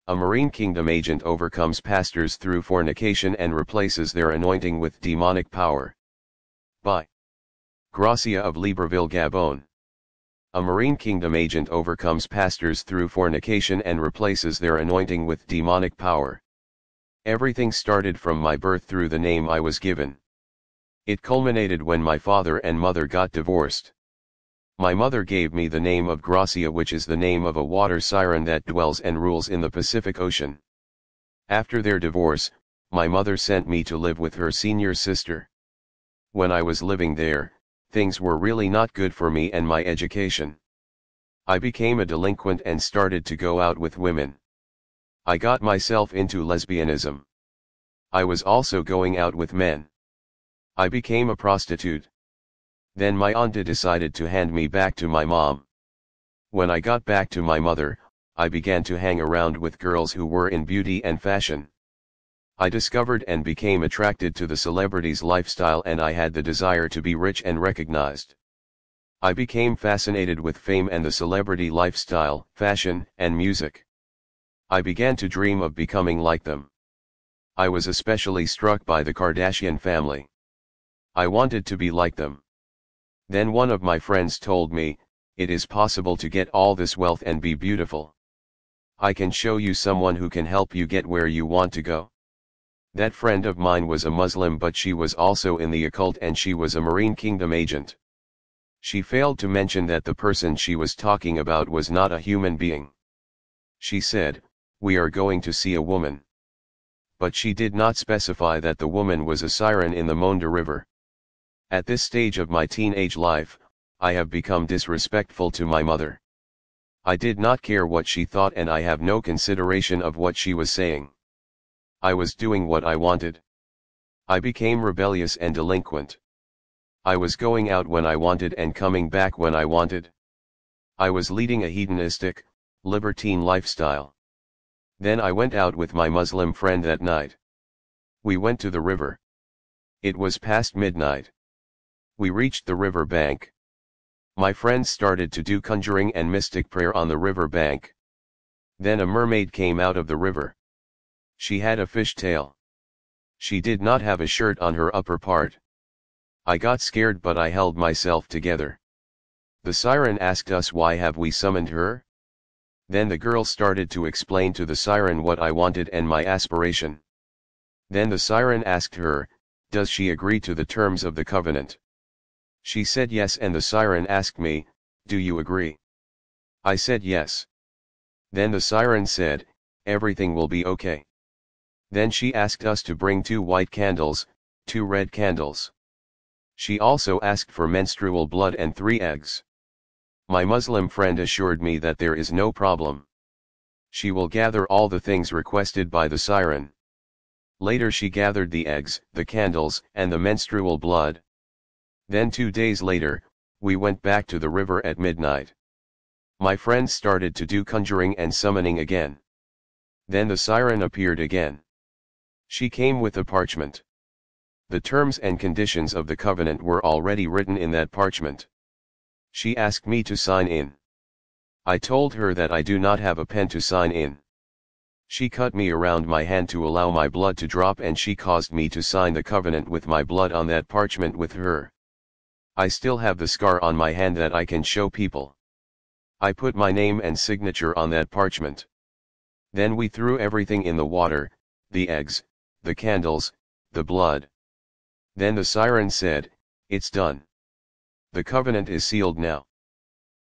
A Marine Kingdom agent overcomes pastors through fornication and replaces their anointing with demonic power. By Gracia of Libreville, Gabon. A Marine Kingdom agent overcomes pastors through fornication and replaces their anointing with demonic power. Everything started from my birth through the name I was given. It culminated when my father and mother got divorced. My mother gave me the name of Gracia, which is the name of a water siren that dwells and rules in the Pacific Ocean. After their divorce, my mother sent me to live with her senior sister. When I was living there, things were really not good for me and my education. I became a delinquent and started to go out with women. I got myself into lesbianism. I was also going out with men. I became a prostitute. Then my auntie decided to hand me back to my mom. When I got back to my mother, I began to hang around with girls who were in beauty and fashion. I discovered and became attracted to the celebrities' lifestyle, and I had the desire to be rich and recognized. I became fascinated with fame and the celebrity lifestyle, fashion, and music. I began to dream of becoming like them. I was especially struck by the Kardashian family. I wanted to be like them. Then one of my friends told me, "It is possible to get all this wealth and be beautiful. I can show you someone who can help you get where you want to go." That friend of mine was a Muslim, but she was also in the occult, and she was a Marine Kingdom agent. She failed to mention that the person she was talking about was not a human being. She said, "We are going to see a woman." But she did not specify that the woman was a siren in the Monde River. At this stage of my teenage life, I have become disrespectful to my mother. I did not care what she thought, and I have no consideration of what she was saying. I was doing what I wanted. I became rebellious and delinquent. I was going out when I wanted and coming back when I wanted. I was leading a hedonistic, libertine lifestyle. Then I went out with my Muslim friend that night. We went to the river. It was past midnight. We reached the river bank. My friends started to do conjuring and mystic prayer on the river bank. Then a mermaid came out of the river. She had a fish tail. She did not have a shirt on her upper part. I got scared, but I held myself together. The siren asked us, "Why have we summoned her?" Then the girl started to explain to the siren what I wanted and my aspiration. Then the siren asked her, "Does she agree to the terms of the covenant?" She said yes, and the siren asked me, "Do you agree?" I said yes. Then the siren said, "Everything will be okay." Then she asked us to bring 2 white candles, 2 red candles. She also asked for menstrual blood and 3 eggs. My Muslim friend assured me that there is no problem. She will gather all the things requested by the siren. Later she gathered the eggs, the candles, and the menstrual blood. Then 2 days later, we went back to the river at midnight. My friend started to do conjuring and summoning again. Then the siren appeared again. She came with a parchment. The terms and conditions of the covenant were already written in that parchment. She asked me to sign in. I told her that I do not have a pen to sign in. She cut me around my hand to allow my blood to drop, and she caused me to sign the covenant with my blood on that parchment with her. I still have the scar on my hand that I can show people. I put my name and signature on that parchment. Then we threw everything in the water, the eggs, the candles, the blood. Then the siren said, "It's done. The covenant is sealed now.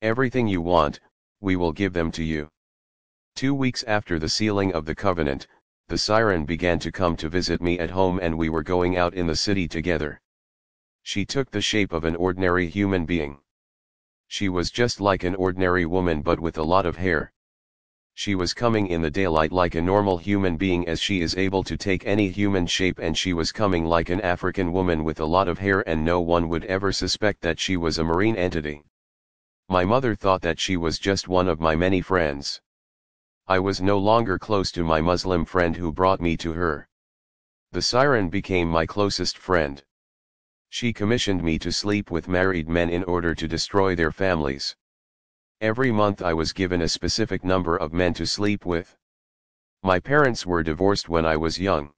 Everything you want, we will give them to you." 2 weeks after the sealing of the covenant, the siren began to come to visit me at home, and we were going out in the city together. She took the shape of an ordinary human being. She was just like an ordinary woman, but with a lot of hair. She was coming in the daylight like a normal human being, as she is able to take any human shape, and she was coming like an African woman with a lot of hair, and no one would ever suspect that she was a marine entity. My mother thought that she was just one of my many friends. I was no longer close to my Muslim friend who brought me to her. The siren became my closest friend. She commissioned me to sleep with married men in order to destroy their families. Every month I was given a specific number of men to sleep with. My parents were divorced when I was young.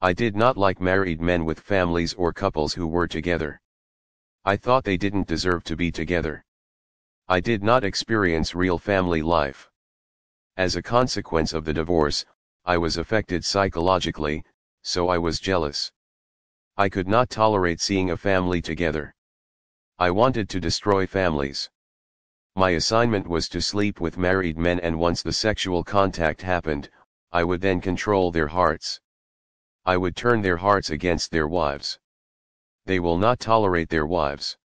I did not like married men with families or couples who were together. I thought they didn't deserve to be together. I did not experience real family life. As a consequence of the divorce, I was affected psychologically, so I was jealous. I could not tolerate seeing a family together. I wanted to destroy families. My assignment was to sleep with married men, and once the sexual contact happened, I would then control their hearts. I would turn their hearts against their wives. They will not tolerate their wives.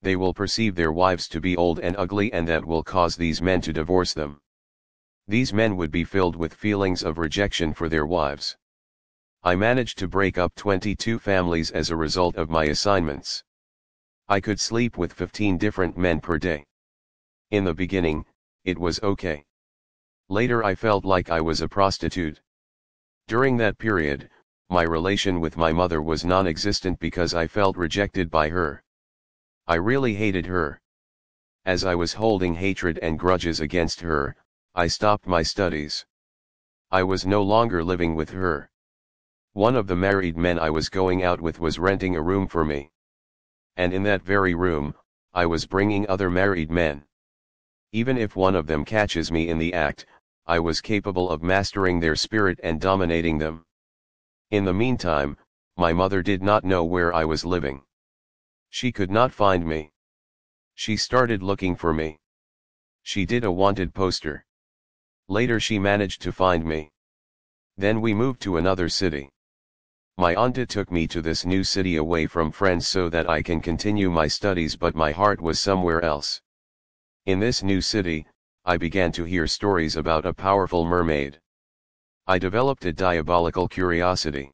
They will perceive their wives to be old and ugly, and that will cause these men to divorce them. These men would be filled with feelings of rejection for their wives. I managed to break up 22 families as a result of my assignments. I could sleep with 15 different men per day. In the beginning, it was okay. Later I felt like I was a prostitute. During that period, my relation with my mother was non-existent because I felt rejected by her. I really hated her. As I was holding hatred and grudges against her, I stopped my studies. I was no longer living with her. One of the married men I was going out with was renting a room for me. And in that very room, I was bringing other married men. Even if one of them catches me in the act, I was capable of mastering their spirit and dominating them. In the meantime, my mother did not know where I was living. She could not find me. She started looking for me. She did a wanted poster. Later she managed to find me. Then we moved to another city. My auntie took me to this new city away from friends so that I can continue my studies, but my heart was somewhere else. In this new city, I began to hear stories about a powerful mermaid. I developed a diabolical curiosity.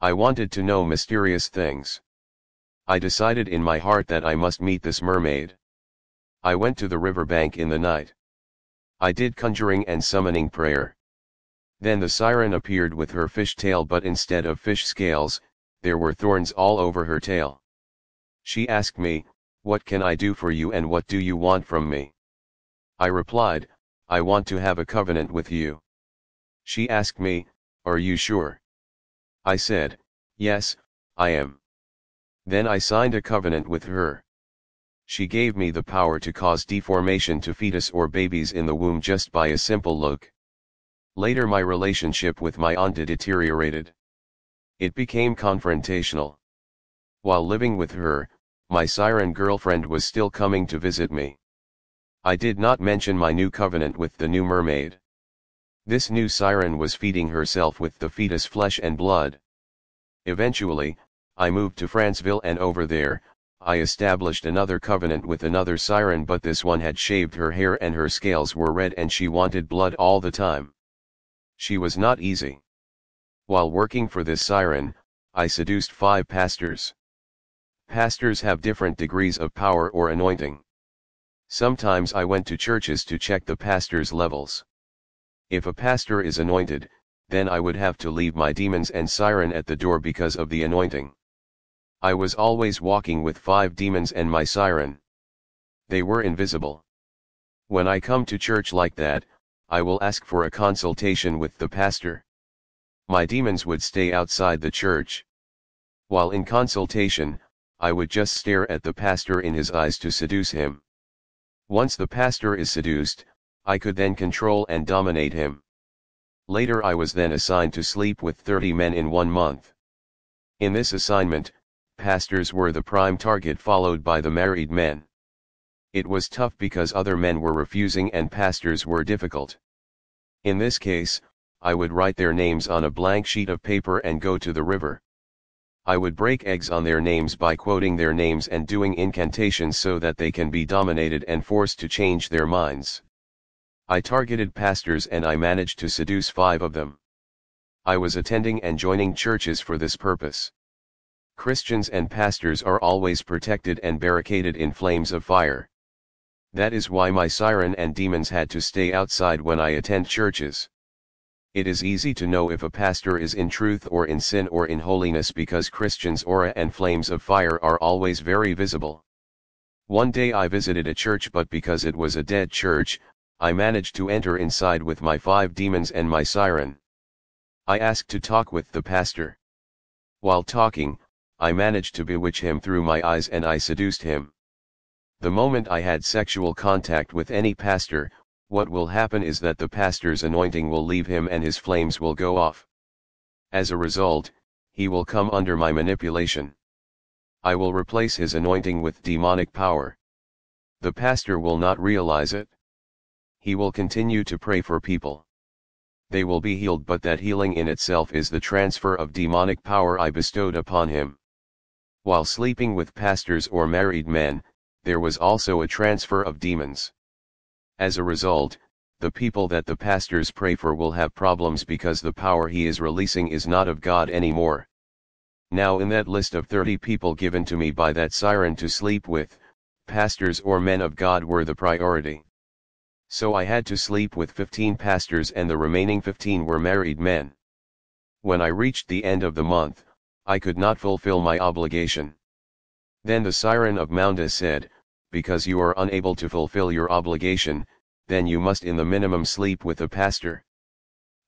I wanted to know mysterious things. I decided in my heart that I must meet this mermaid. I went to the riverbank in the night. I did conjuring and summoning prayer. Then the siren appeared with her fish tail, but instead of fish scales, there were thorns all over her tail. She asked me, "What can I do for you and what do you want from me?" I replied, "I want to have a covenant with you." She asked me, "Are you sure?" I said, "Yes, I am." Then I signed a covenant with her. She gave me the power to cause deformation to fetus or babies in the womb just by a simple look. Later my relationship with my auntie deteriorated. It became confrontational. While living with her, my siren girlfriend was still coming to visit me. I did not mention my new covenant with the new mermaid. This new siren was feeding herself with the fetus flesh and blood. Eventually, I moved to Franceville, and over there, I established another covenant with another siren, but this one had shaved her hair and her scales were red and she wanted blood all the time. She was not easy. While working for this siren, I seduced 5 pastors. Pastors have different degrees of power or anointing. Sometimes I went to churches to check the pastor's levels. If a pastor is anointed, then I would have to leave my demons and siren at the door because of the anointing. I was always walking with 5 demons and my siren. They were invisible. When I come to church like that, I will ask for a consultation with the pastor. My demons would stay outside the church. While in consultation, I would just stare at the pastor in his eyes to seduce him. Once the pastor is seduced, I could then control and dominate him. Later I was then assigned to sleep with 30 men in 1 month. In this assignment, pastors were the prime target, followed by the married men. It was tough because other men were refusing and pastors were difficult. In this case, I would write their names on a blank sheet of paper and go to the river. I would break eggs on their names by quoting their names and doing incantations so that they can be dominated and forced to change their minds. I targeted pastors and I managed to seduce 5 of them. I was attending and joining churches for this purpose. Christians and pastors are always protected and barricaded in flames of fire. That is why my siren and demons had to stay outside when I attend churches. It is easy to know if a pastor is in truth or in sin or in holiness because Christians' aura and flames of fire are always very visible. One day I visited a church, but because it was a dead church, I managed to enter inside with my 5 demons and my siren. I asked to talk with the pastor. While talking, I managed to bewitch him through my eyes and I seduced him. The moment I had sexual contact with any pastor, what will happen is that the pastor's anointing will leave him and his flames will go off. As a result, he will come under my manipulation. I will replace his anointing with demonic power. The pastor will not realize it. He will continue to pray for people. They will be healed, but that healing in itself is the transfer of demonic power I bestowed upon him. While sleeping with pastors or married men, there was also a transfer of demons. As a result, the people that the pastors pray for will have problems because the power he is releasing is not of God anymore. Now in that list of 30 people given to me by that siren to sleep with, pastors or men of God were the priority. So I had to sleep with 15 pastors and the remaining 15 were married men. When I reached the end of the month, I could not fulfill my obligation. Then the siren of Maunda said, because you are unable to fulfill your obligation, then you must in the minimum sleep with a pastor.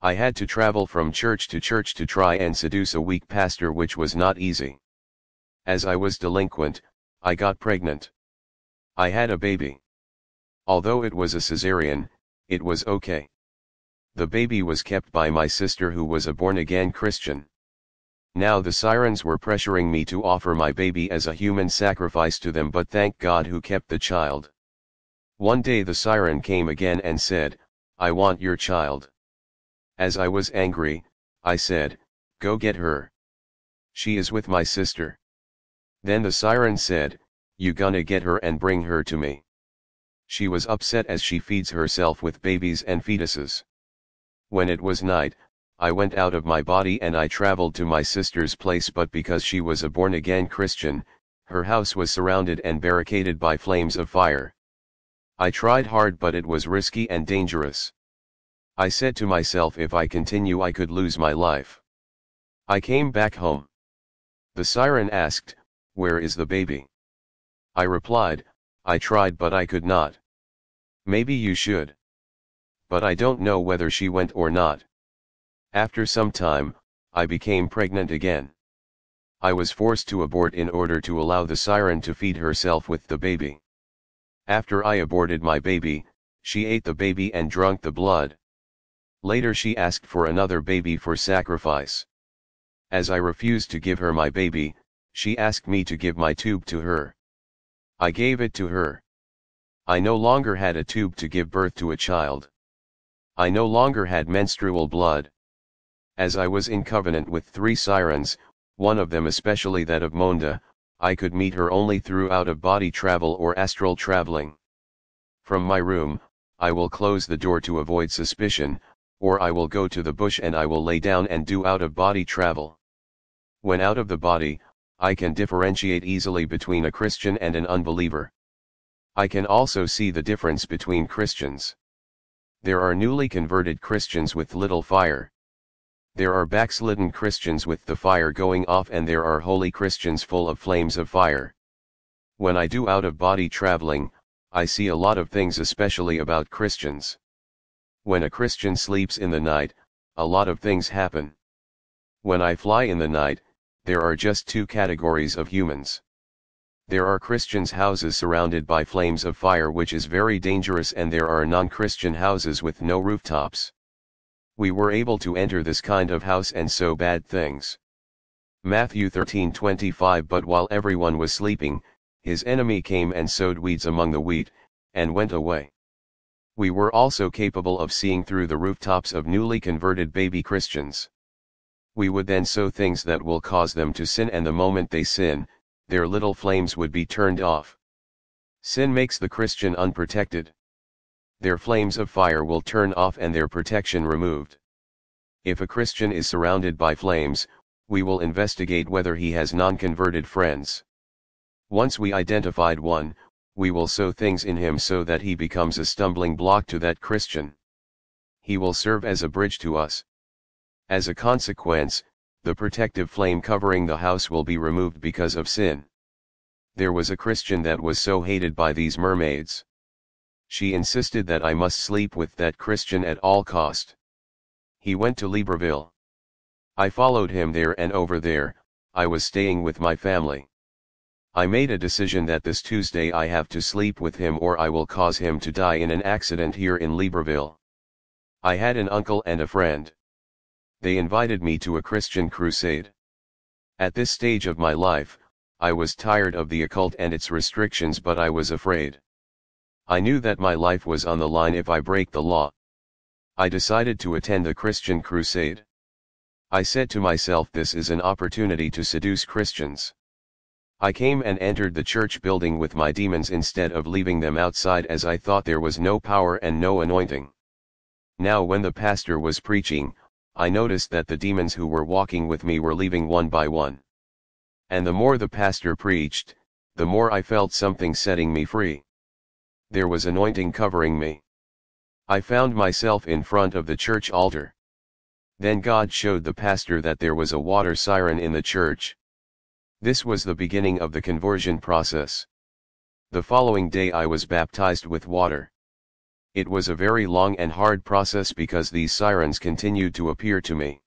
I had to travel from church to try and seduce a weak pastor, which was not easy. As I was delinquent, I got pregnant. I had a baby. Although it was a cesarean, it was okay. The baby was kept by my sister who was a born-again Christian. Now the sirens were pressuring me to offer my baby as a human sacrifice to them, but thank God who kept the child. One day the siren came again and said, I want your child. As I was angry, I said, go get her. She is with my sister. Then the siren said, you gonna get her and bring her to me. She was upset as she feeds herself with babies and fetuses. When it was night, I went out of my body and I traveled to my sister's place, but because she was a born-again Christian, her house was surrounded and barricaded by flames of fire. I tried hard, but it was risky and dangerous. I said to myself, if I continue I could lose my life. I came back home. The siren asked, where is the baby? I replied, I tried but I could not. Maybe you should. But I don't know whether she went or not. After some time, I became pregnant again. I was forced to abort in order to allow the siren to feed herself with the baby. After I aborted my baby, she ate the baby and drank the blood. Later she asked for another baby for sacrifice. As I refused to give her my baby, she asked me to give my tube to her. I gave it to her. I no longer had a tube to give birth to a child. I no longer had menstrual blood. As I was in covenant with 3 sirens, one of them especially that of Maunda, I could meet her only through out-of-body travel or astral traveling. From my room, I will close the door to avoid suspicion, or I will go to the bush and I will lay down and do out-of-body travel. When out of the body, I can differentiate easily between a Christian and an unbeliever. I can also see the difference between Christians. There are newly converted Christians with little fire. There are backslidden Christians with the fire going off, and there are holy Christians full of flames of fire. When I do out-of-body traveling, I see a lot of things, especially about Christians. When a Christian sleeps in the night, a lot of things happen. When I fly in the night, there are just 2 categories of humans. There are Christians' houses surrounded by flames of fire, which is very dangerous, and there are non-Christian houses with no rooftops. We were able to enter this kind of house and sow bad things. Matthew 13:25. But while everyone was sleeping, his enemy came and sowed weeds among the wheat, and went away. We were also capable of seeing through the rooftops of newly converted baby Christians. We would then sow things that will cause them to sin, and the moment they sin, their little flames would be turned off. Sin makes the Christian unprotected. Their flames of fire will turn off and their protection removed. If a Christian is surrounded by flames, we will investigate whether he has non-converted friends. Once we identified one, we will sow things in him so that he becomes a stumbling block to that Christian. He will serve as a bridge to us. As a consequence, the protective flame covering the house will be removed because of sin. There was a Christian that was so hated by these mermaids. She insisted that I must sleep with that Christian at all cost. He went to Libreville. I followed him there, and over there, I was staying with my family. I made a decision that this Tuesday I have to sleep with him or I will cause him to die in an accident here in Libreville. I had an uncle and a friend. They invited me to a Christian crusade. At this stage of my life, I was tired of the occult and its restrictions, but I was afraid. I knew that my life was on the line if I break the law. I decided to attend the Christian crusade. I said to myself, this is an opportunity to seduce Christians. I came and entered the church building with my demons instead of leaving them outside, as I thought there was no power and no anointing. Now when the pastor was preaching, I noticed that the demons who were walking with me were leaving one by one. And the more the pastor preached, the more I felt something setting me free. There was anointing covering me. I found myself in front of the church altar. Then God showed the pastor that there was a water siren in the church. This was the beginning of the conversion process. The following day I was baptized with water. It was a very long and hard process because these sirens continued to appear to me.